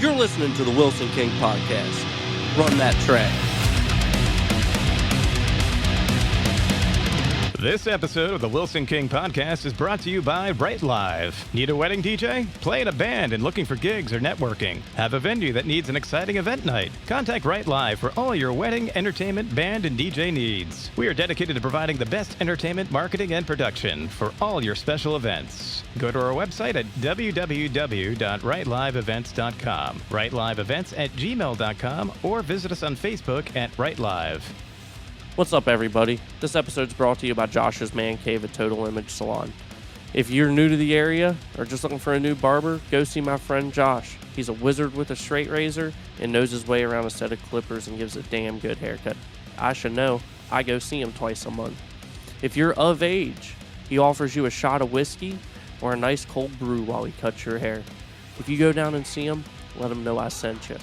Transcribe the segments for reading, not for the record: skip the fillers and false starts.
You're listening to the Wilson King Podcast. Run that track. This episode of the Wilson King Podcast is brought to you by Wright Live. Need a wedding DJ? Play in a band and looking for gigs or networking? Have a venue that needs an exciting event night? Contact Wright Live for all your wedding, entertainment, band, and DJ needs. We are dedicated to providing the best entertainment, marketing, and production for all your special events. Go to our website at www.wrightliveevents.com, wrightliveevents@gmail.com, or visit us on Facebook at Wright Live. What's up, everybody? This episode's brought to you by Josh's Man Cave at Total Image Salon. If you're new to the area or just looking for a new barber, go see my friend Josh. He's a wizard with a straight razor and knows his way around a set of clippers and gives a damn good haircut. I should know. I go see him twice a month. If you're of age, he offers you a shot of whiskey or a nice cold brew while he cuts your hair. If you go down and see him, let him know I sent you.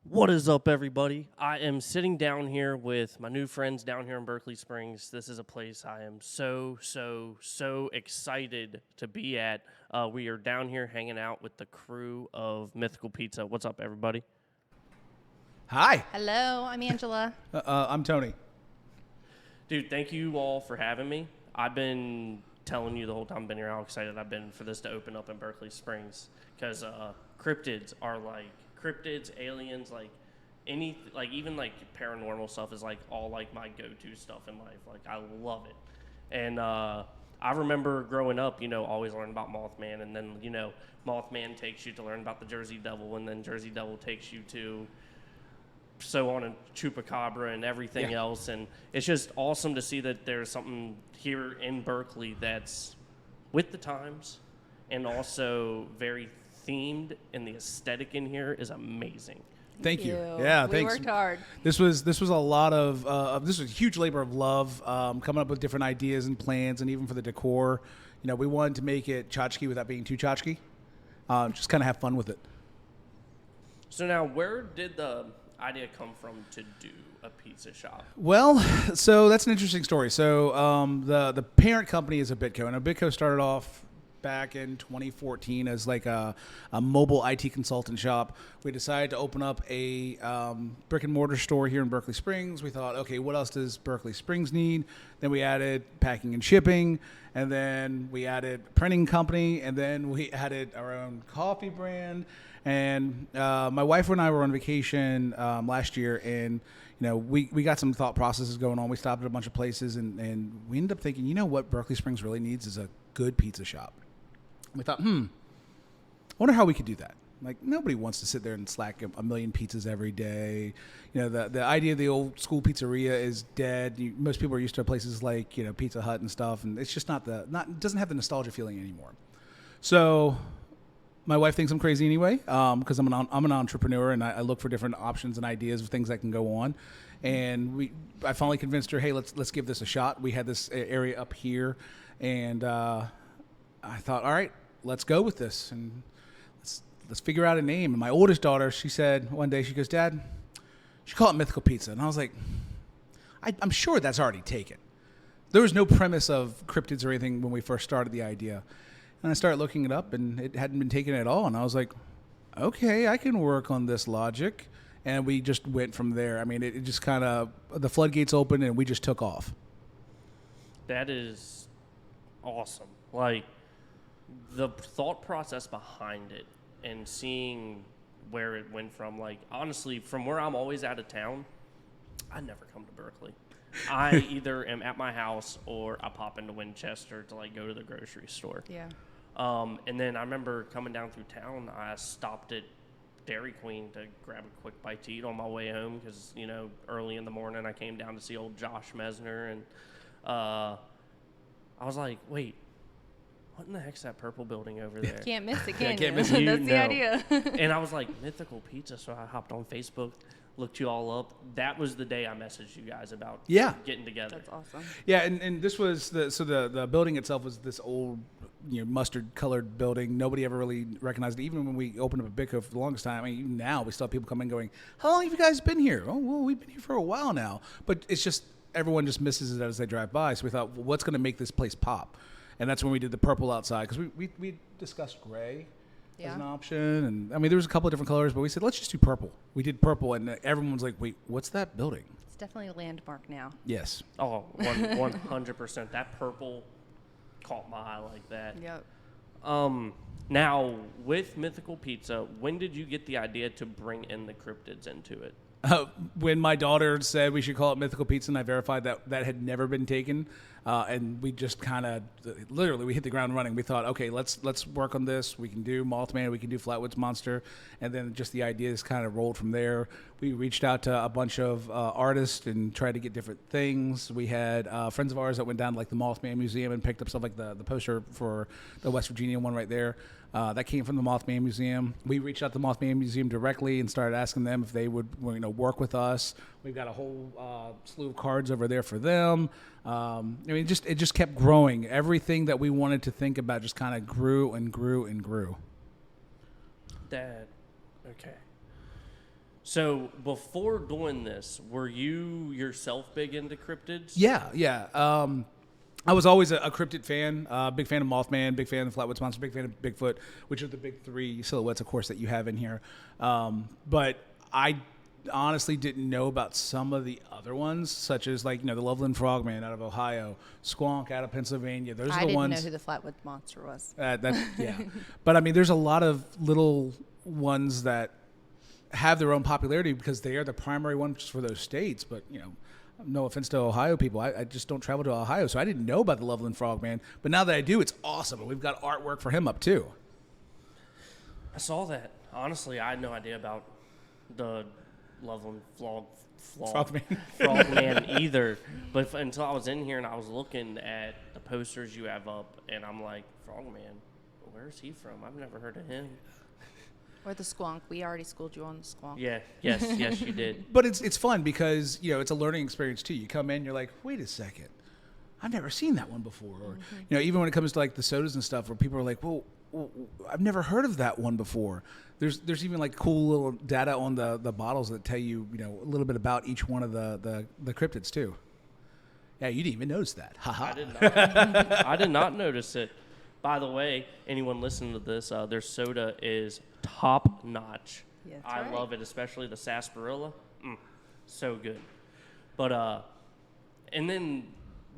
What is up, everybody? I am sitting down here with my new friends down here in Berkeley Springs. This is a place I am so excited to be at. We are down here hanging out with the crew of Mythical Pizza. What's up, everybody? Hi. Hello, I'm Angela. I'm Tony. Dude, thank you all for having me. I've been telling you the whole time I've been here how excited I've been for this to open up in Berkeley Springs, because cryptids are like cryptids, aliens, even paranormal stuff is like all like my go-to stuff in life. Like, I love it. And I remember growing up, always learning about Mothman, and then Mothman takes you to learn about the Jersey Devil, and then Jersey Devil takes you to so on and Chupacabra and everything else. And it's just awesome to see that there's something here in Berkeley that's with the times and also very themed, and the aesthetic in here is amazing. Thank you. Yeah, we worked hard. This was a lot of this was a huge labor of love, coming up with different ideas and plans, and even for the decor. We wanted to make it tchotchke without being too tchotchke. Just kind of have fun with it. So now, where did the idea come from to do a pizza shop? Well, so that's an interesting story. So the parent company is Abitco, and Abitco started off back in 2014 as like a mobile IT consultant shop. We decided to open up a brick and mortar store here in Berkeley Springs. We thought, okay, what else does Berkeley Springs need? Then we added packing and shipping, and then we added printing company, and then we added our own coffee brand. And my wife and I were on vacation last year, and we got some thought processes going on. We stopped at a bunch of places, and we ended up thinking, what Berkeley Springs really needs is a good pizza shop. We thought, I wonder how we could do that. Like, nobody wants to sit there and slack a million pizzas every day. The idea of the old school pizzeria is dead. Most people are used to places like, Pizza Hut and stuff, and it's just it doesn't have the nostalgia feeling anymore. So my wife thinks I'm crazy anyway, because I'm an entrepreneur, and I look for different options and ideas of things that can go on. And I finally convinced her, hey, let's give this a shot. We had this area up here, and I thought, all right, let's go with this, and let's figure out a name. And my oldest daughter, she said one day, she goes, Dad, you should call it Mythical Pizza. And I was like, I'm sure that's already taken. There was no premise of cryptids or anything when we first started the idea. And I started looking it up, and it hadn't been taken at all. And I was like, okay, I can work on this logic. And we just went from there. I mean, it just kind of, the floodgates opened, and we just took off. That is awesome. Like, the thought process behind it and seeing where it went from, like, honestly, from where I'm always out of town, I never come to Berkeley. I either am at my house or I pop into Winchester to, like, go to the grocery store. Yeah. And then I remember coming down through town, I stopped at Dairy Queen to grab a quick bite to eat on my way home because, early in the morning I came down to see old Josh Mesner, and I was like, wait, what in the heck's that purple building over there? Can't miss it, can you? Can't miss it. That's the idea. And I was like, Mythical Pizza. So I hopped on Facebook, looked you all up. That was the day I messaged you guys about getting together. That's awesome. Yeah, and this was the building itself was this old, mustard colored building. Nobody ever really recognized it. Even when we opened up a Bitco for the longest time, I mean, even now we still have people coming going, how long have you guys been here? Oh, well, we've been here for a while now. But it's just everyone just misses it as they drive by. So we thought, well, what's going to make this place pop? And that's when we did the purple outside, because we discussed gray as an option. And I mean, there was a couple of different colors, but we said, let's just do purple. We did purple, and everyone was like, wait, what's that building? It's definitely a landmark now. Yes. Oh, 100%. That purple caught my eye like that. Yep. Now, with Mythical Pizza, when did you get the idea to bring in the cryptids into it? When my daughter said we should call it Mythical Pizza, and I verified that had never been taken, and we just kind of literally we hit the ground running. We thought, okay, let's work on this. We can do Mothman, we can do Flatwoods Monster, and then just the ideas kind of rolled from there. We reached out to a bunch of artists and tried to get different things. We had friends of ours that went down to like the Mothman Museum and picked up stuff like the poster for the West Virginia one right there. That came from the Mothman Museum. We reached out to the Mothman Museum directly and started asking them if they would, work with us. We've got a whole slew of cards over there for them. I mean, it just kept growing. Everything that we wanted to think about just kind of grew and grew and grew. Dad, okay. So before doing this, were you yourself big into cryptids? Yeah. I was always a cryptid fan, big fan of Mothman, big fan of the Flatwoods Monster, big fan of Bigfoot, which are the big three silhouettes, of course, that you have in here. But I honestly didn't know about some of the other ones, such as like the Loveland Frogman out of Ohio, Squonk out of Pennsylvania. Those are the ones. I didn't know who the Flatwood Monster was. Yeah, but I mean, there's a lot of little ones that have their own popularity because they are the primary ones for those states. But no offense to Ohio people, I just don't travel to Ohio, so I didn't know about the Loveland Frogman. But now that I do, it's awesome, and we've got artwork for him up too. I saw that. Honestly, I had no idea about the Loveland Frogman either. But until I was in here and I was looking at the posters you have up, and I'm like, Frogman, where's he from? I've never heard of him. Or the Squonk. We already schooled you on the Squonk. Yeah. Yes, you did. But it's fun because it's a learning experience too. You come in, you're like, wait a second, I've never seen that one before. Or even when it comes to like the sodas and stuff, where people are like, well, I've never heard of that one before. There's even like cool little data on the bottles that tell you a little bit about each one of the cryptids too. Yeah, you didn't even notice that. Haha. I did not notice it. By the way, anyone listening to this, their soda is top notch. Yeah, I love it, especially the sarsaparilla. So good. But and then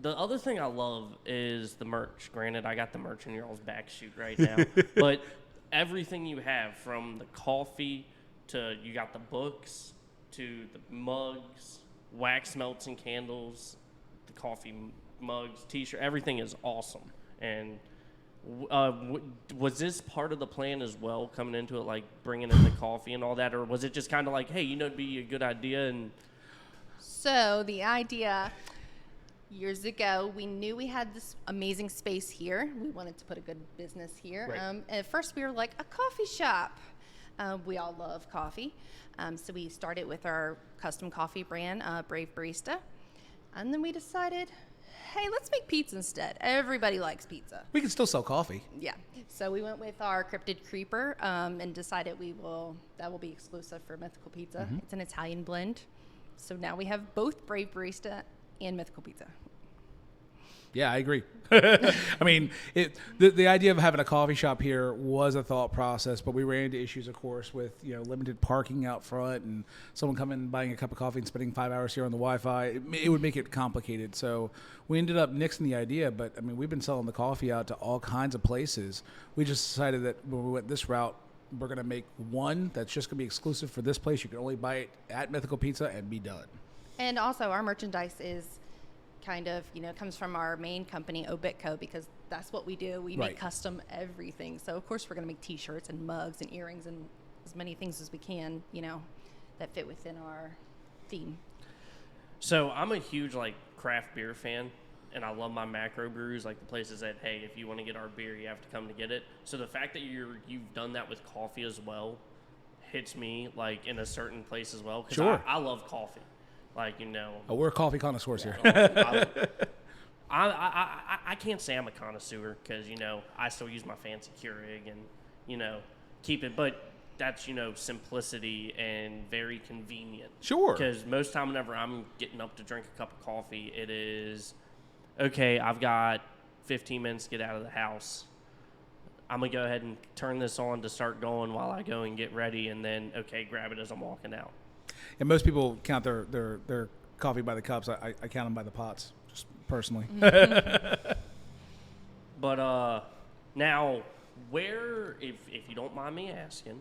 the other thing I love is the merch. Granted, I got the merch in your all's back shoot right now, but everything you have, from the coffee to you got the books to the mugs, wax melts and candles, the coffee mugs, t-shirt, everything is awesome. And was this part of the plan as well, coming into it, like bringing in the coffee and all that, or was it just kind of like, hey, it'd be a good idea? And so the idea, years ago, we knew we had this amazing space here. We wanted to put a good business here. Right. At first, we were like a coffee shop. We all love coffee, so we started with our custom coffee brand, Brave Barista, and then we decided, hey, let's make pizza instead. Everybody likes pizza. We can still sell coffee. Yeah. So we went with our Cryptid Creeper and decided that will be exclusive for Mythical Pizza. Mm-hmm. It's an Italian blend. So now we have both Brave Barista and Mythical Pizza. Yeah, I agree. I mean, the idea of having a coffee shop here was a thought process, but we ran into issues, of course, with limited parking out front and someone coming and buying a cup of coffee and spending 5 hours here on the Wi-Fi. It would make it complicated. So we ended up nixing the idea, but I mean, we've been selling the coffee out to all kinds of places. We just decided that when we went this route, we're going to make one that's just going to be exclusive for this place. You can only buy it at Mythical Pizza and be done. And also our merchandise is kind of, comes from our main company, Obitco, because that's what we do. We make custom everything. So, of course, we're going to make T-shirts and mugs and earrings and as many things as we can, that fit within our theme. So I'm a huge, craft beer fan, and I love my macro brews, the places that, hey, if you want to get our beer, you have to come to get it. So the fact that you've done that with coffee as well hits me like in a certain place as well. 'Cause Sure. I love coffee. Like, you know. Oh, we're coffee connoisseurs here. I can't say I'm a connoisseur because, you know, I still use my fancy Keurig and, you know, keep it. But that's, you know, simplicity and very convenient. Sure. Because most time whenever I'm getting up to drink a cup of coffee, it is, okay, I've got 15 minutes to get out of the house. I'm going to go ahead and turn this on to start going while I go and get ready, and then, okay, grab it as I'm walking out. And most people count their coffee by the cups. I count them by the pots, just personally. But now, where, if you don't mind me asking,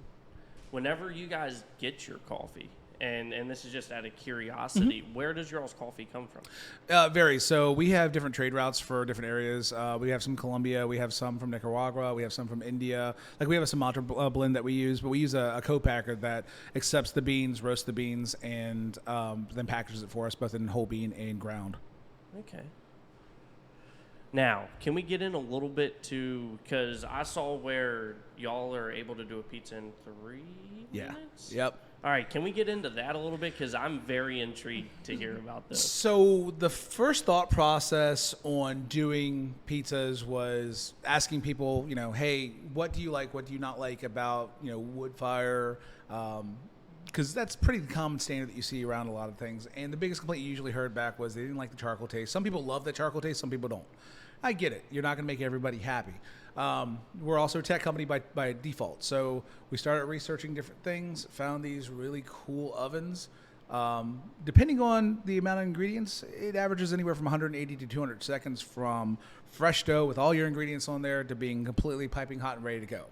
whenever you guys get your coffee, and this is just out of curiosity, where does y'all's coffee come from? Varies. So we have different trade routes for different areas. We have some Colombia. We have some from Nicaragua. We have some from India. Like we have a Sumatra blend that we use, but we use a co-packer that accepts the beans, roasts the beans, and then packages it for us both in whole bean and ground. Okay. Now, can we get in a little bit to, because I saw where y'all are able to do a pizza in 3 minutes? Yep. All right, can we get into that a little bit? Because I'm very intrigued to hear about this. So the first thought process on doing pizzas was asking people, you know, hey, what do you like? What do you not like about, you know, wood fire? Because that's pretty common standard that you see around a lot of things. And the biggest complaint you usually heard back was they didn't like the charcoal taste. Some people love the charcoal taste. Some people don't. I get it. You're not going to make everybody happy. We're also a tech company by default. So we started researching different things, found these really cool ovens. Depending on the amount of ingredients, it averages anywhere from 180 to 200 seconds from fresh dough with all your ingredients on there to being completely piping hot and ready to go.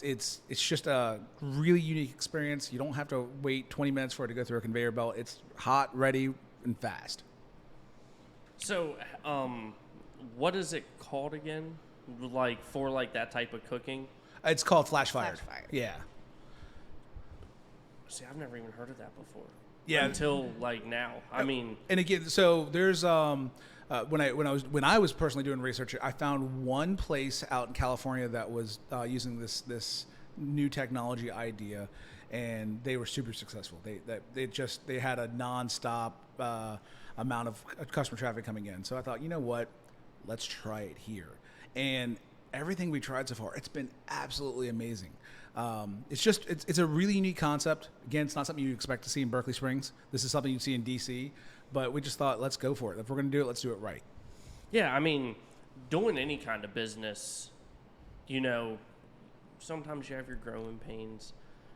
It's just a really unique experience. You don't have to wait 20 minutes for it to go through a conveyor belt. It's hot, ready, and fast. So, what is it called again? Like for like that type of cooking? It's called flash fired. Flash fired. Yeah. See, I've never even heard of that before. Yeah. Until like now. I mean, and again, so there's when I was personally doing research, I found one place out in California that was using this new technology idea, and they were super successful. They had a nonstop amount of customer traffic coming in. So I thought, you know what, let's try it here. And everything we tried so far, it's been absolutely amazing. It's a really unique concept. Again, it's not something you expect to see in Berkeley Springs. This is something you'd see in DC, but we just thought, let's go for it. If we're going to do it, let's do it right. yeah, I mean, doing any kind of business, you know, sometimes you have your growing pains.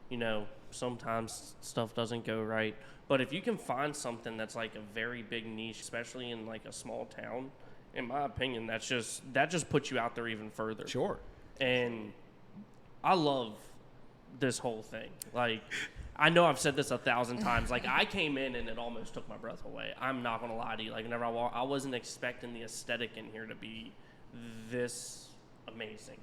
You know, sometimes stuff doesn't go right. But if you can find something that's like a very big niche, especially in like a small town, in my opinion, that just puts you out there even further. Sure. And I love this whole thing. Like, I know I've said this 1,000 times. Like, I came in and it almost took my breath away. I'm not going to lie to you. Like, whenever I wasn't expecting the aesthetic in here to be this amazing.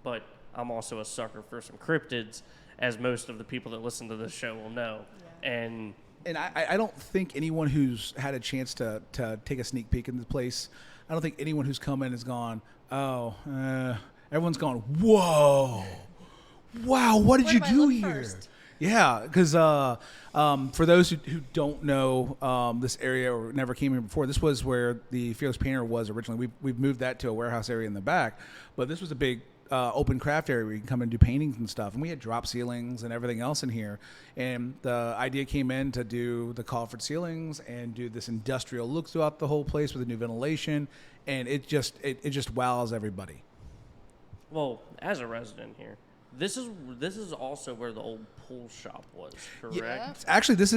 But I'm also a sucker for some cryptids, as most of the people that listen to this show will know. Yeah. And I don't think anyone who's had a chance to take a sneak peek in the place, I don't think anyone who's come in has gone, everyone's gone, whoa, wow, what did you do here? First? Yeah, because for those who don't know this area or never came here before, this was where the Fearless Painter was originally. We've moved that to a warehouse area in the back, but this was a big open craft area where you can come and do paintings and stuff. And we had drop ceilings and everything else in here. And the idea came in to do the coffered ceilings and do this industrial look throughout the whole place with a new ventilation. And it just wows everybody. Well, as a resident here, this is also where the old pool shop was, correct? Yeah. Actually, this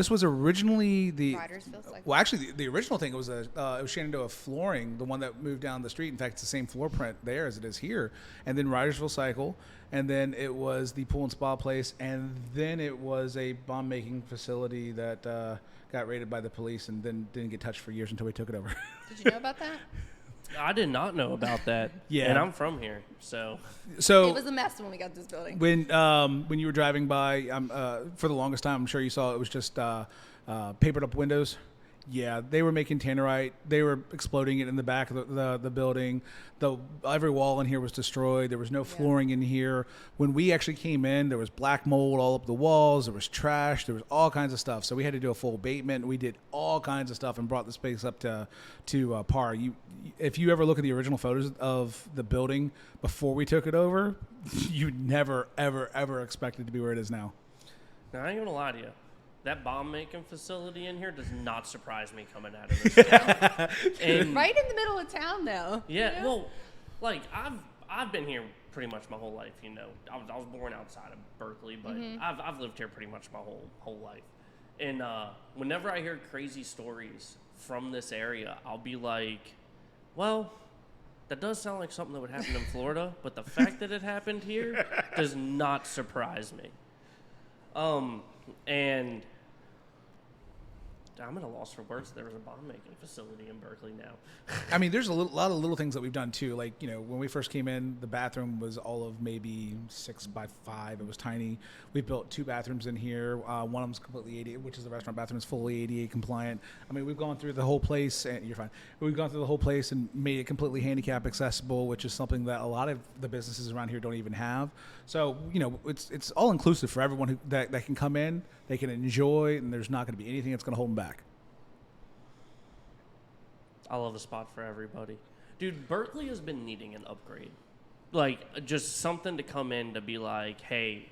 was originally the Rydersville Cycle. Well, actually, the original thing was it was Shenandoah Flooring, the one that moved down the street. In fact, it's the same floor print there as it is here. And then Rydersville Cycle, and then it was the pool and spa place, and then it was a bomb making facility that got raided by the police and then didn't get touched for years until we took it over. Did you know about that? I did not know about that. Yeah. And I'm from here, so It was a mess when we got this building. When you were driving by, for the longest time, I'm sure you saw it was just papered up windows. Yeah, they were making tannerite. They were exploding it in the back of the building. Every wall in here was destroyed. There was no flooring in here. When we actually came in, there was black mold all up the walls. There was trash. There was all kinds of stuff. So we had to do a full abatement. We did all kinds of stuff and brought the space up to par. If you ever look at the original photos of the building before we took it over, you never, ever, ever expect it to be where it is now. Now, I ain't gonna lie to you. That bomb-making facility in here does not surprise me coming out of this town. And Right in the middle of town, though. yeah, well, like I've been here pretty much my whole life. You know, I was born outside of Berkeley, but I've lived here pretty much my whole life. And whenever I hear crazy stories from this area, I'll be like, well, that does sound like something that would happen in Florida, but the fact that it happened here does not surprise me. And I'm at a loss for words. There was a bomb-making facility in Berkeley now. I mean, there's a lot of little things that we've done too. Like, you know, when we first came in, the bathroom was all of maybe 6 by 5. It was tiny. We built 2 bathrooms in here. One of them's completely ADA, which is the restaurant bathroom, is fully ADA compliant. I mean, we've gone through the whole place, and you're fine. We've gone through the whole place and made it completely handicap accessible, which is something that a lot of the businesses around here don't even have. So, you know, it's all inclusive for everyone that can come in, they can enjoy, and there's not going to be anything that's going to hold them back. I love a spot for everybody. Dude, Berkeley has been needing an upgrade. Like, just something to come in to be like, hey,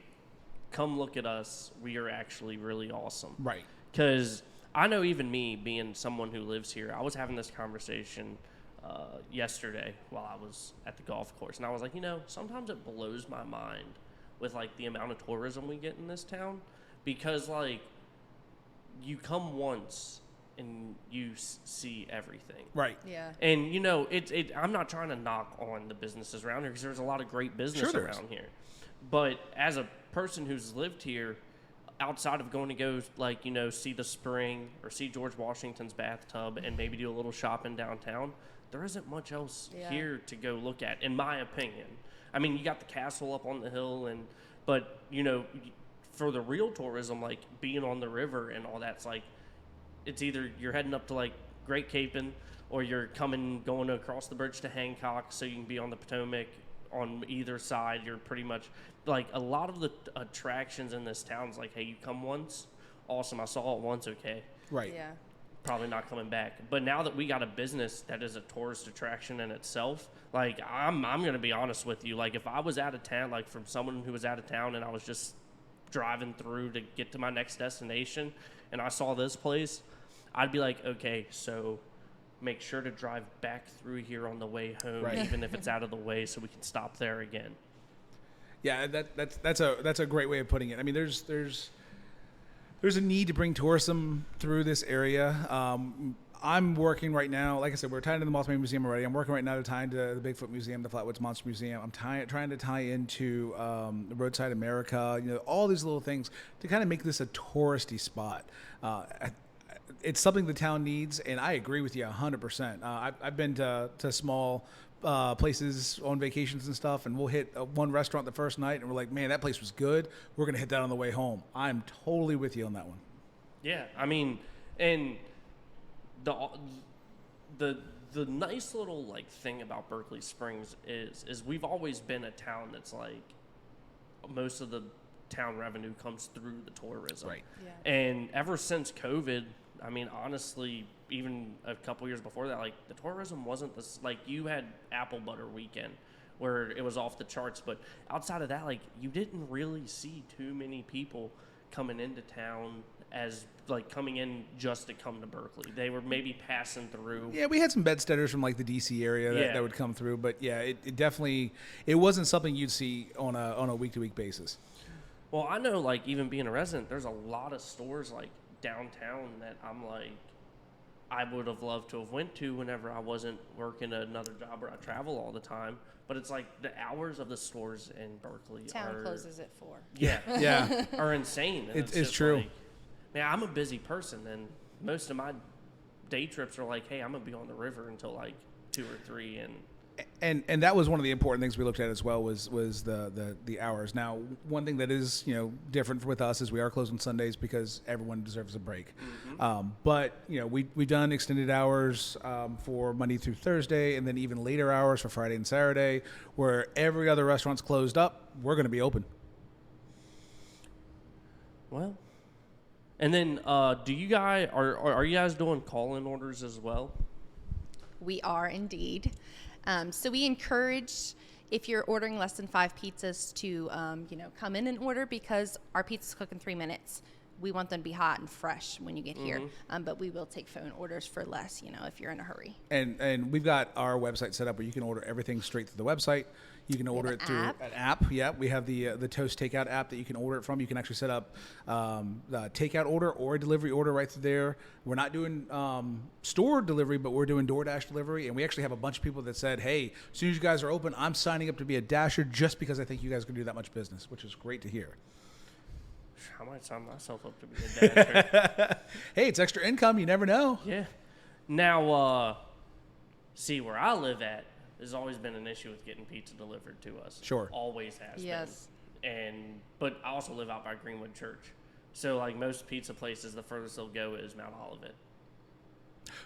come look at us. We are actually really awesome. Right. Because I know even me, being someone who lives here, I was having this conversation yesterday while I was at the golf course. And I was like, you know, sometimes it blows my mind with, like, the amount of tourism we get in this town. Because, like, you come once and you see everything. Right. Yeah. And, you know, I'm not trying to knock on the businesses around here because there's a lot of great business around here. But as a person who's lived here, outside of going to go, like, you know, see the spring or see George Washington's bathtub and maybe do a little shopping downtown, there isn't much else here to go look at, in my opinion. I mean, you got the castle up on the hill, but, you know, for the real tourism, like being on the river and all that's like, it's either you're heading up to like Great Capon or you're going across the bridge to Hancock so you can be on the Potomac. On either side, you're pretty much like a lot of the attractions in this town's like, hey, you come once, awesome. I saw it once, okay. Right. Yeah. Probably not coming back. But now that we got a business that is a tourist attraction in itself, like I'm gonna be honest with you. Like if I was out of town, like from someone who was out of town, and I was just driving through to get to my next destination, and I saw this place, I'd be like, okay, so make sure to drive back through here on the way home, even if it's out of the way, so we can stop there again. Yeah, that's a great way of putting it. I mean, there's a need to bring tourism through this area. I'm working right now, like I said, we're tied into the Mothman Museum already. I'm working right now to tie into the Bigfoot Museum, the Flatwoods Monster Museum. I'm trying to tie into Roadside America, you know, all these little things to kind of make this a touristy spot. It's something the town needs, and I agree with you 100%. I've been to small places on vacations and stuff, and we'll hit one restaurant the first night, and we're like, man, that place was good. We're going to hit that on the way home. I'm totally with you on that one. Yeah, I mean, and the nice little like thing about Berkeley Springs is we've always been a town that's like most of the town revenue comes through the tourism. Right. Yeah. And ever since COVID, I mean, honestly, even a couple years before that, like the tourism wasn't this, like you had Apple Butter Weekend where it was off the charts, but outside of that, like you didn't really see too many people coming into town as like coming in just to come to Berkeley. They were maybe passing through. Yeah, we had some bedsteaders from like the DC area that would come through, but yeah, it definitely, it wasn't something you'd see on a week-to-week basis. Well, I know, like, even being a resident, there's a lot of stores, like, downtown that I'm like, I would have loved to have went to whenever I wasn't working another job where I travel all the time. But it's like the hours of the stores in Berkeley Town closes at 4. Yeah. are insane. And It's true. Like, man, I'm a busy person, and most of my day trips are like, hey, I'm going to be on the river until, like, 2 or 3, and And that was one of the important things we looked at as well was the hours. Now, one thing that is different with us is we are closed on Sundays because everyone deserves a break. But we've done extended hours for Monday through Thursday, and then even later hours for Friday and Saturday, where every other restaurant's closed up. We're going to be open. Well, and then do you guys are you guys doing call-in orders as well? We are indeed. So we encourage, if you're ordering less than 5 pizzas, to come in and order, because our pizzas cook in 3 minutes. We want them to be hot and fresh when you get here. But we will take phone orders for less, if you're in a hurry. And we've got our website set up where you can order everything straight through the website. You can order it through an app. Yeah, we have the Toast Takeout app that you can order it from. You can actually set up the takeout order or a delivery order right through there. We're not doing store delivery, but we're doing DoorDash delivery. And we actually have a bunch of people that said, hey, as soon as you guys are open, I'm signing up to be a Dasher just because I think you guys can do that much business, which is great to hear. I might sign myself up to be a Dasher. Hey, it's extra income. You never know. Yeah. Now, see, where I live at, there's always been an issue with getting pizza delivered to us. Sure. Always has Yes. been. But I also live out by Greenwood Church. So, like most pizza places, the furthest they'll go is Mount Olivet.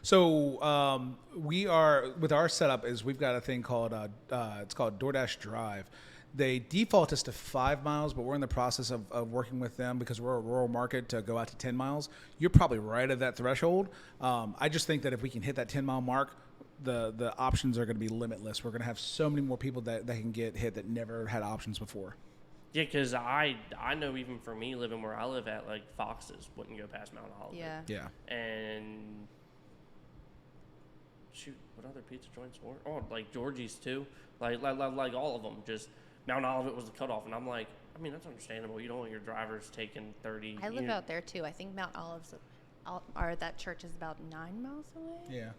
So we are, with our setup, is we've got a thing called, it's called DoorDash Drive. They default us to 5 miles, but we're in the process of working with them because we're a rural market to go out to 10 miles. You're probably right at that threshold. I just think that if we can hit that 10-mile mark, the options are going to be limitless. We're going to have so many more people that can get hit that never had options before. Yeah, because I know even for me living where I live at, like Fox's wouldn't go past Mount Olivet. Yeah. Yeah. And shoot, what other pizza joints were? Oh, like Georgie's too. Like all of them. Just Mount Olivet was the cutoff, and I'm like, I mean, that's understandable. You don't want your drivers taking 30. I live out there too. I think Mount Olive's, or that church is about 9 miles away. Yeah.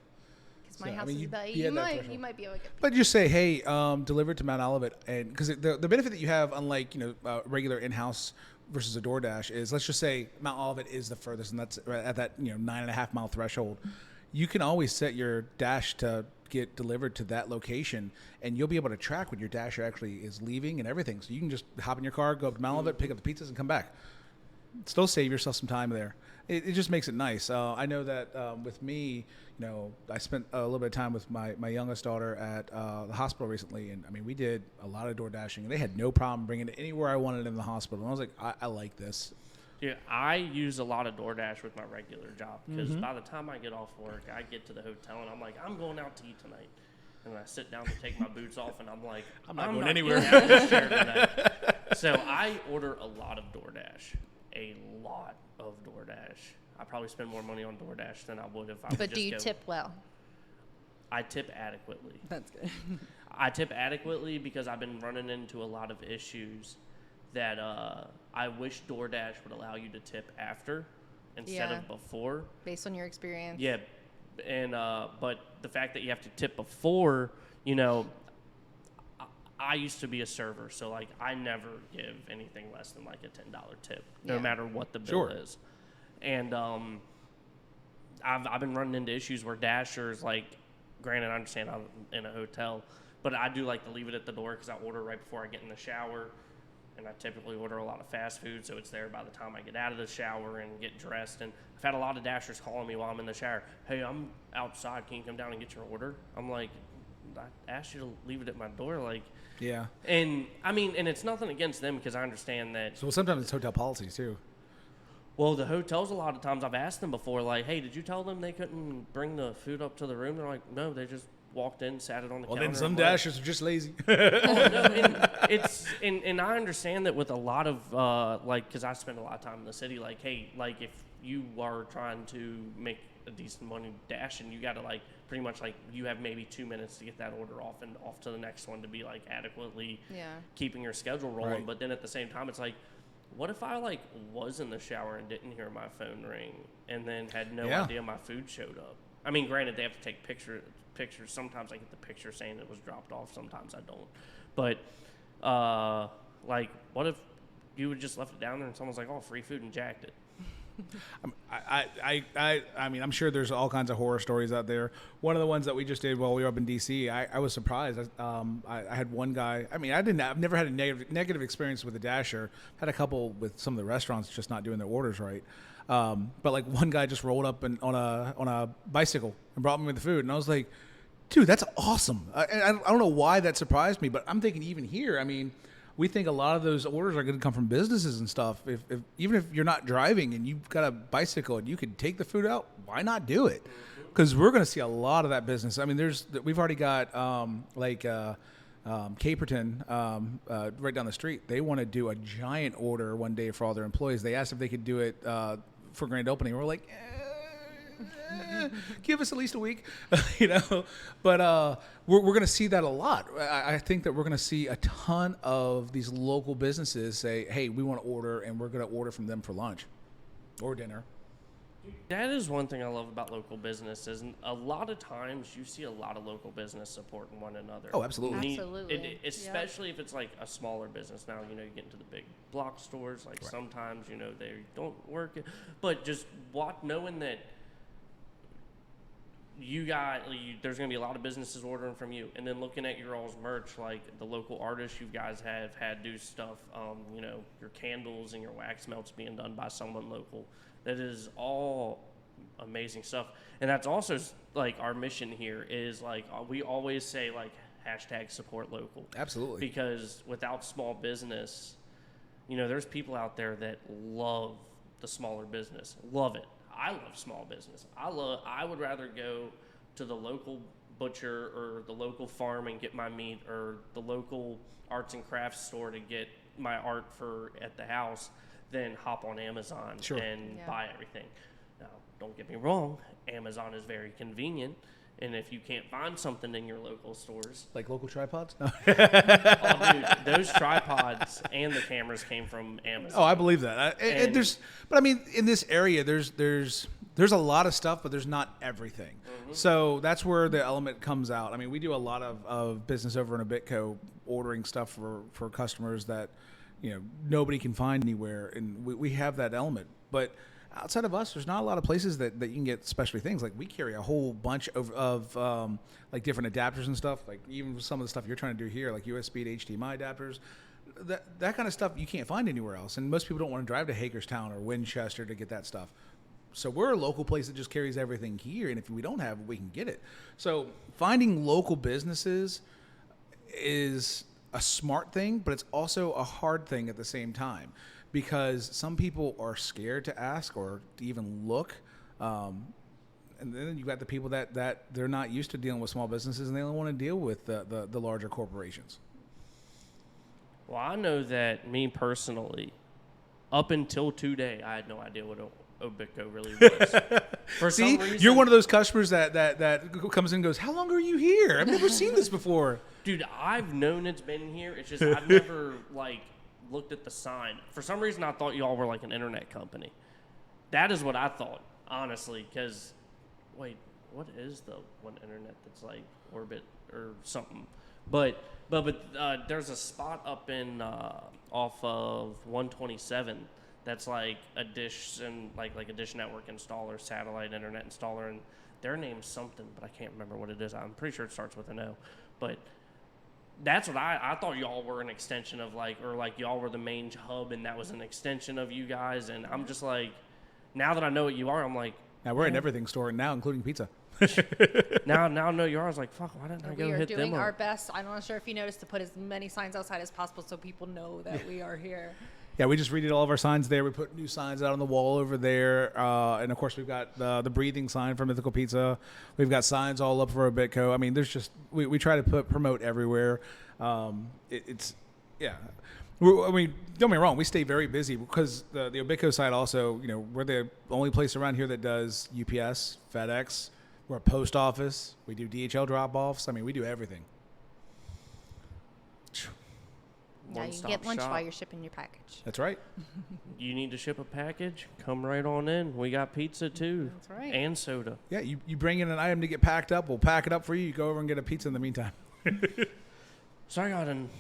Because my house is about 8. You might be able to get. But just say, hey, deliver it to Mount Olivet, and because the benefit that you have, unlike regular in-house versus a DoorDash, is let's just say Mount Olivet is the furthest, and that's at that 9.5 mile threshold. You can always set your dash to get delivered to that location, and you'll be able to track when your dasher actually is leaving and everything. So you can just hop in your car, go up to Mount Olivet, pick up the pizzas, and come back. Still save yourself some time there. It just makes it nice. I know that with me, I spent a little bit of time with my youngest daughter at the hospital recently, and I mean, we did a lot of door dashing, and they had no problem bringing it anywhere I wanted in the hospital. And I was like, I like this. Yeah, I use a lot of DoorDash with my regular job because by the time I get off work, I get to the hotel and I'm like, I'm going out to eat tonight. And I sit down to take my boots off and I'm like, I'm not going anywhere. So I order a lot of DoorDash. A lot of DoorDash. I probably spend more money on DoorDash than I would if I would But just do you go. tip well? I tip adequately. That's good. I tip adequately because I've been running into a lot of issues that I wish DoorDash would allow you to tip after instead of before. Based on your experience. Yeah, and but the fact that you have to tip before, I used to be a server, so like I never give anything less than like a $10 tip, no matter what the bill is. And I've been running into issues where Dashers, like, granted, I understand I'm in a hotel, but I do like to leave it at the door because I order right before I get in the shower. And I typically order a lot of fast food, so it's there by the time I get out of the shower and get dressed. And I've had a lot of Dashers calling me while I'm in the shower. Hey, I'm outside. Can you come down and get your order? I'm like, I asked you to leave it at my door. Like, Yeah. And, I mean, and it's nothing against them because I understand that. So sometimes it's hotel policies, too. Well, the hotels, a lot of times I've asked them before, like, hey, did you tell them they couldn't bring the food up to the room? They're like, no, they just walked in, sat it on the counter. Well, then some Dashers are just lazy. Oh, no, and I understand that with a lot of, because I spend a lot of time in the city, like, hey, like, if you are trying to make a decent money dashing, you got to, like, pretty much, like, you have maybe 2 minutes to get that order off and off to the next one to be, like, adequately keeping your schedule rolling. Right. But then at the same time, it's like, what if I, like, was in the shower and didn't hear my phone ring and then had no idea my food showed up? I mean, granted, they have to take pictures. Sometimes I get the picture saying it was dropped off. Sometimes I don't. But, like, what if you would just left it down there and someone's like, oh, free food and jacked it? I mean, I'm sure there's all kinds of horror stories out there. One of the ones that we just did while we were up in DC, I was surprised. I had one guy. I mean, I've never had a negative experience with a Dasher. Had a couple with some of the restaurants just not doing their orders right. But like one guy just rolled up on a bicycle and brought me the food, and I was like, dude, that's awesome. I don't know why that surprised me, but I'm thinking even here, I mean, we think a lot of those orders are going to come from businesses and stuff. Even if you're not driving and you've got a bicycle and you can take the food out, why not do it? Because we're going to see a lot of that business. I mean, we've already got Caperton right down the street. They want to do a giant order one day for all their employees. They asked if they could do it for grand opening. We're like, give us at least a week, But we're going to see that a lot. I think that we're going to see a ton of these local businesses say, hey, we want to order, and we're going to order from them for lunch or dinner. That is one thing I love about local businesses. And a lot of times you see a lot of local business supporting one another. Oh, absolutely. Absolutely. Especially if it's like a smaller business. Now, you get into the big block stores. Like right. Sometimes, they don't work. But just knowing that there's going to be a lot of businesses ordering from you, and then looking at your all's merch, like the local artists you guys have had do stuff, your candles and your wax melts being done by someone local. That is all amazing stuff. And that's also like our mission here is like we always say like #support local. Absolutely. Because without small business, there's people out there that love the smaller business, love it. I love small business. I would rather go to the local butcher or the local farm and get my meat, or the local arts and crafts store to get my art at the house than hop on Amazon and buy everything. Now, don't get me wrong, Amazon is very convenient. And if you can't find something in your local stores, like local tripods, no. Oh, dude, those tripods and the cameras came from Amazon. Oh, I believe that. But I mean, in this area, there's a lot of stuff, but there's not everything. Mm-hmm. So that's where the element comes out. I mean, we do a lot of business over in Abitco, ordering stuff for customers that nobody can find anywhere, and we have that element, but. Outside of us, there's not a lot of places that you can get specialty things. Like we carry a whole bunch of like different adapters and stuff. Like even some of the stuff you're trying to do here, like USB to HDMI adapters, that kind of stuff you can't find anywhere else. And most people don't want to drive to Hagerstown or Winchester to get that stuff. So we're a local place that just carries everything here. And if we don't have it, we can get it. So finding local businesses is a smart thing, but it's also a hard thing at the same time. Because some people are scared to ask or to even look. And then you've got the people that they're not used to dealing with small businesses, and they don't want to deal with the larger corporations. Well, I know that me personally, up until today, I had no idea what Abitco really was. For some reason, you're one of those customers that comes in and goes, how long are you here? I've never seen this before. Dude, I've known it's been here. It's just I've never, looked at the sign. For some reason, I thought y'all were like an internet company. That is what I thought, honestly. Because, wait, what is the one internet that's like Orbit or something? But there's a spot up in off of 127 that's like a dish and like a dish network installer, satellite internet installer, and their name's something, but I can't remember what it is. I'm pretty sure it starts with an O, but. That's what I thought y'all were an extension of or y'all were the main hub and that was an extension of you guys. And I'm just like, now that I know what you are, I'm like. Now we're an everything store now, including pizza. now I know you are. I was like, fuck, why didn't I go hit them? We are doing our best. I'm not sure if you noticed to put as many signs outside as possible so people know that we are here. Yeah, we just redid all of our signs there. We put new signs out on the wall over there. And, of course, we've got the breathing sign for Mythical Pizza. We've got signs all up for Abitco. I mean, there's just – we try to promote everywhere. It's – yeah. I mean, don't get me wrong. We stay very busy because the Abitco side also, we're the only place around here that does UPS, FedEx. We're a post office. We do DHL drop-offs. I mean, we do everything. Yeah, you can get lunch while you're shipping your package. That's right. You need to ship a package? Come right on in. We got pizza too. That's right. And soda. Yeah, you bring in an item to get packed up. We'll pack it up for you. You go over and get a pizza in the meantime. So I got an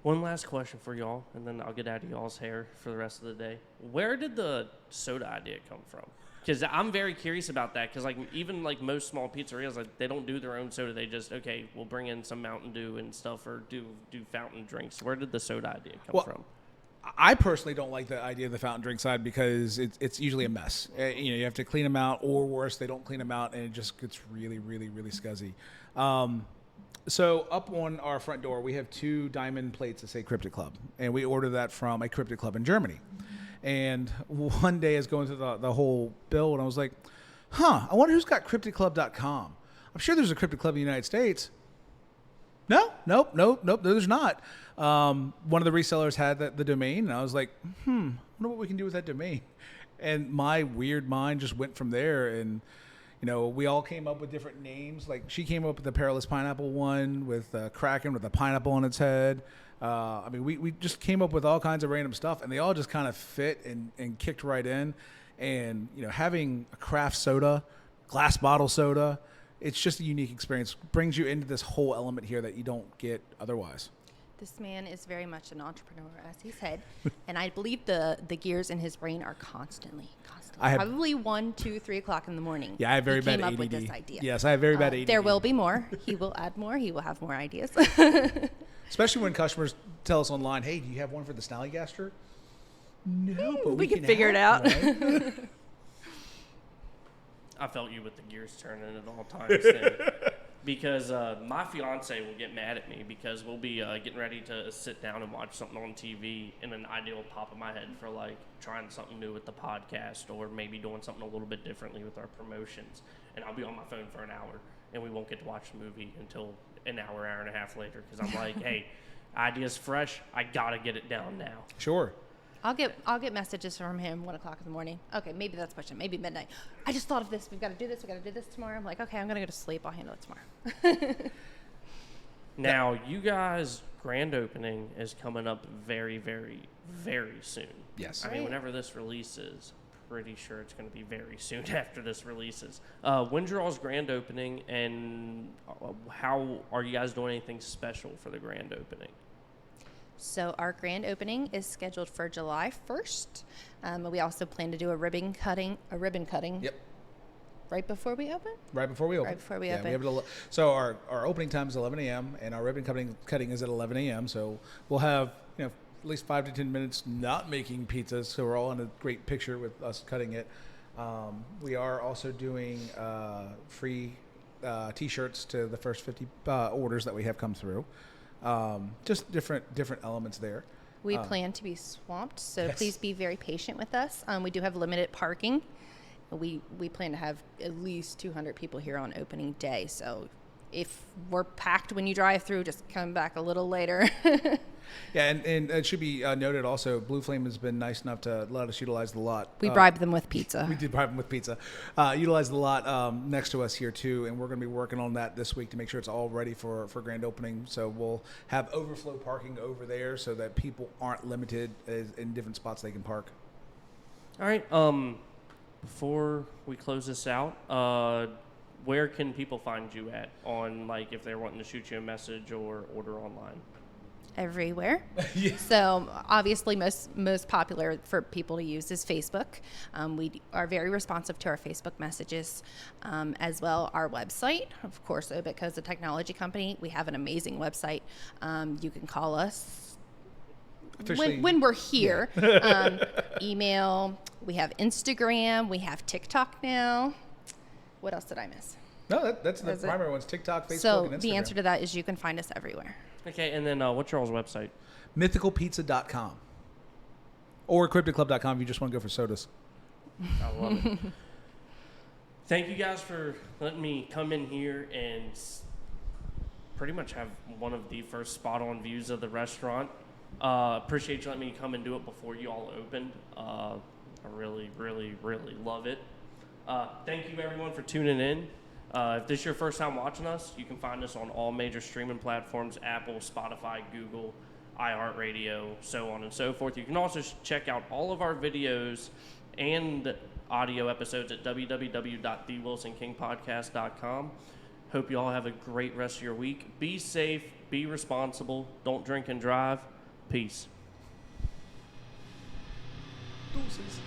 One last question for y'all, and then I'll get out of y'all's hair for the rest of the day. Where did the soda idea come from? Because I'm very curious about that. Because like even like most small pizzerias, like they don't do their own soda. They just we'll bring in some Mountain Dew and stuff, or do fountain drinks. Where did the soda idea come from? I personally don't like the idea of the fountain drink side because it's usually a mess. You have to clean them out, or worse, they don't clean them out, and it just gets really, really, really scuzzy. So up on our front door, we have 2 diamond plates that say Cryptid Club, and we ordered that from a Cryptid Club in Germany. And one day I was going through the whole bill, and I was like, I wonder who's got cryptidclub.com. I'm sure there's a Cryptid Club in the United States. Nope, there's not. One of the resellers had the domain, and I was like, I wonder what we can do with that domain. And my weird mind just went from there, and we all came up with different names. Like she came up with the Perilous Pineapple one with Kraken with a pineapple on its head. We just came up with all kinds of random stuff, and they all just kind of fit and kicked right in. And having a craft soda, glass bottle soda, it's just a unique experience. Brings you into this whole element here that you don't get otherwise. This man is very much an entrepreneur, as he said, and I believe the gears in his brain are constantly. Probably 1, 2, 3 o'clock in the morning. Yeah, I have very bad ADD. Came up with this idea. Yes, I have very bad ADD. There will be more. He will add more. He will have more ideas. Especially when customers tell us online, "Hey, do you have one for the Snallygaster?" No, but we can figure it out. Right? I felt you with the gears turning at all times then. Because my fiance will get mad at me because we'll be getting ready to sit down and watch something on TV, and an idea will pop in my head for like trying something new with the podcast, or maybe doing something a little bit differently with our promotions. And I'll be on my phone for an hour, and we won't get to watch the movie until an hour and a half later, because I'm like, hey, idea's fresh. I gotta get it down now. Sure. I'll get messages from him 1 o'clock in the morning. Okay, maybe that's pushing. Maybe midnight. I just thought of this. We've got to do this. We got to do this tomorrow. I'm like, okay, I'm gonna go to sleep. I'll handle it tomorrow. Now, you guys' grand opening is coming up very, very, very soon. Yes. I mean, whenever this releases, pretty sure it's going to be very soon after this releases. When's your all's grand opening, and how are you guys doing anything special for the grand opening? So our grand opening is scheduled for July 1st. We also plan to do a ribbon cutting. Yep. Right before we open? Right before we open. Right before we open. So our opening time is 11 a.m. and our ribbon cutting is at 11 a.m. So we'll have at least 5 to 10 minutes not making pizzas. So we're all in a great picture with us cutting it. We are also doing free T-shirts to the first 50 orders that we have come through. Just different elements there. We plan to be swamped, so yes. Please be very patient with us. We do have limited parking. We plan to have at least 200 people here on opening day. So if we're packed when you drive through, just come back a little later. Yeah, and it should be noted also, Blue Flame has been nice enough to let us utilize the lot. We bribed them with pizza. We did bribe them with pizza. Utilize the lot next to us here too, and we're going to be working on that this week to make sure it's all ready for grand opening. So we'll have overflow parking over there so that people aren't limited in different spots they can park. All right. Before we close this out, where can people find you at on, like, if they're wanting to shoot you a message or order online? Everywhere. Yeah. So obviously most popular for people to use is Facebook. We are very responsive to our Facebook messages, as well our website. Of course, Obitco is a technology company. We have an amazing website. You can call us when we're here. Yeah. Email. We have Instagram. We have TikTok now. What else did I miss? No, that's the primary ones, TikTok, Facebook, so and Instagram. The answer to that is you can find us everywhere. Okay, and then what's your all's website? Mythicalpizza.com. Or cryptidclub.com if you just want to go for sodas. I love it. Thank you guys for letting me come in here and pretty much have one of the first spot-on views of the restaurant. Appreciate you letting me come and do it before you all opened. I really, really, really love it. Thank you, everyone, for tuning in. If this is your first time watching us, you can find us on all major streaming platforms: Apple, Spotify, Google, iHeartRadio, so on and so forth. You can also check out all of our videos and audio episodes at www.thewilsonkingpodcast.com. Hope you all have a great rest of your week. Be safe, be responsible, don't drink and drive. Peace. Deuces.